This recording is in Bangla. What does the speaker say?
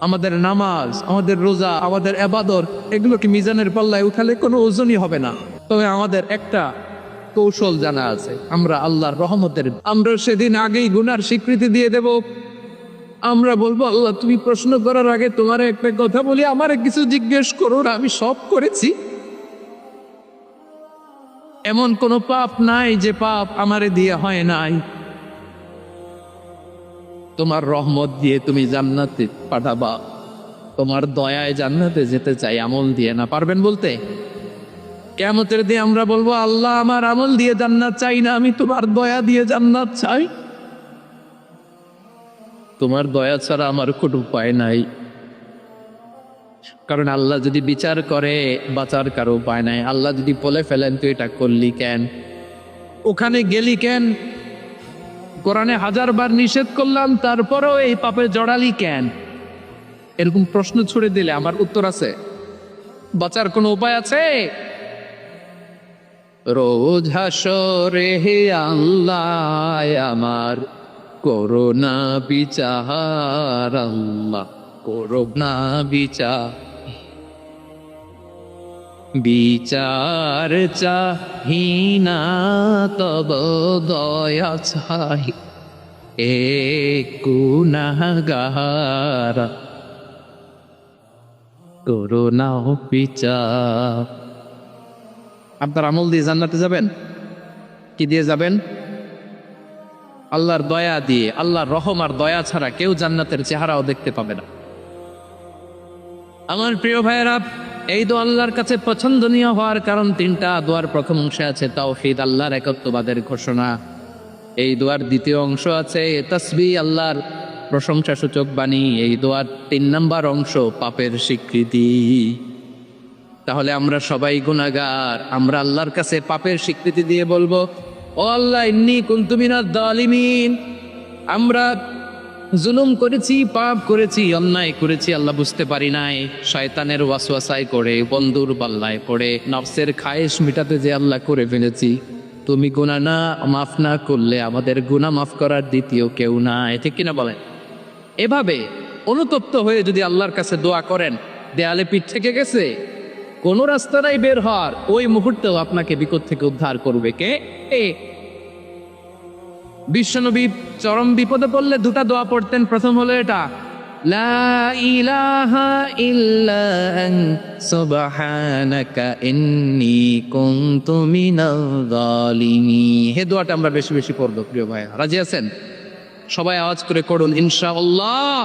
আমাদের নামাজ, আমাদের রোজা, আমাদের ইবাদত এগুলোকে মিজানের পাল্লায় উঠালে কোনো ওজনই হবে না। তবে আমাদের একটা কৌশল জানা আছে, আমরা আল্লাহর রহমতের, আমরা সেদিন আগেই গুনার স্বীকৃতি দিয়ে দেব। আমরা বলবো, আল্লাহ তুমি প্রশ্ন করার আগে তোমার একটা কথা বলি, আমারে কিছু জিজ্ঞেস করো না, আমি সব করেছি। এমন কোনো পাপ নাই যে পাপ আমারে দিয়ে হয় নাই। তোমার রহমত দিয়ে তুমি জান্নাতে পাঠাবা, তোমার দয়ায় জান্নাতে যেতে চাই, আমল দিয়ে না। পারবেন বলতে? কিয়ামতের দিয়ে আমরা বলবো, আল্লাহ আমার আমল দিয়ে জান্নাত চাই না, আমি তোমার দয়া দিয়ে জান্নাত চাই। তোমার দয়া ছাড়া আমার কোনো উপায় নাই। কারণ আল্লাহ যদি বিচার করে বাঁচার কারো উপায় নাই। আল্লাহ যদি বলে ফেলেন তুই এটা করলি কেন, ওখানে গেলি কেন, কোরআনে 1000 বার নিষেধ করলাম তারপরেও এই পাপে জড়ালি কেন, এরকম প্রশ্ন ছুড়ে দিলে আমার উত্তর আছে? বাঁচার কোনো উপায় আছে? রোজ হাসরে হে আল্লাহ আমার করোনা বিচার, আল্লাহ করোনা বিচার, বিচার চাহিনা তব দয়া চাই, এ গুনাহগার করোনা বিচার। আপনার আমল দিয়ে জান্নাতে যাবেন? কি দিয়ে যাবেন? আল্লাহর দয়া দিয়ে। আল্লাহর রহম আর দয়া ছাড়া কেউ জান্নাতের চেহারাও দেখতে পাবে না। আমার প্রিয় ভাইয়েরা, এই দোয়া আল্লাহর কাছে পছন্দনীয় হওয়ার কারণ তিনটা। দোয়ার প্রথম অংশে আছে তাওহীদ, আল্লাহর একত্ববাদের ঘোষণা। এই দোয়ার দ্বিতীয় অংশ আছে তাসবিহ, আল্লাহর প্রশংসা সূচক বাণী। এই দোয়ার 3 নাম্বার অংশ পাপের স্বীকৃতি। তাহলে আমরা সবাই গুনাহগার, আমরা আল্লাহর কাছে পাপের স্বীকৃতি দিয়ে বলবো, ও আল্লাহ ইন্নী কুনতু মিনাজ জালিমিন, আমরা জুলুম করেছি, পাপ করেছি, অন্যায় করেছি, আল্লাহ বুঝতে পারি নাই, শয়তানের ওয়াসওয়াসায় করে, বন্ধুর পাল্লায় পড়ে, নফসের খায়েশ মিটাতে যে আল্লাহ করে ফেলেছি। তুমি গুনাহ না মাফ না করলে আমাদের গুনাহ মাফ করার দ্বিতীয় কেউ নাই। ঠিক কিনা বলেন? এভাবে অনুতপ্ত হয়ে যদি আল্লাহর কাছে দোয়া করেন, দেয়ালে পিঠ থেকে গেছে, কোনো রাস্তা নাই বের হওয়ার, ওই মুহূর্তেও আপনাকে বিপদ থেকে উদ্ধার করবে কে? বিশ্বনবী চরম বিপদে পড়লে 2টা দোয়া পড়তেন। প্রথম হলো এটা, লা ইলাহা ইল্লা আনতা সুবহানাকা ইন্নী কুনতু মিনাজ জালিমিন। হে দোয়াটা আমরা বেশি বেশি পড়ব প্রিয় ভাই। রাজি আছেন? সবাই আওয়াজ করে করুন ইনশাআল্লাহ।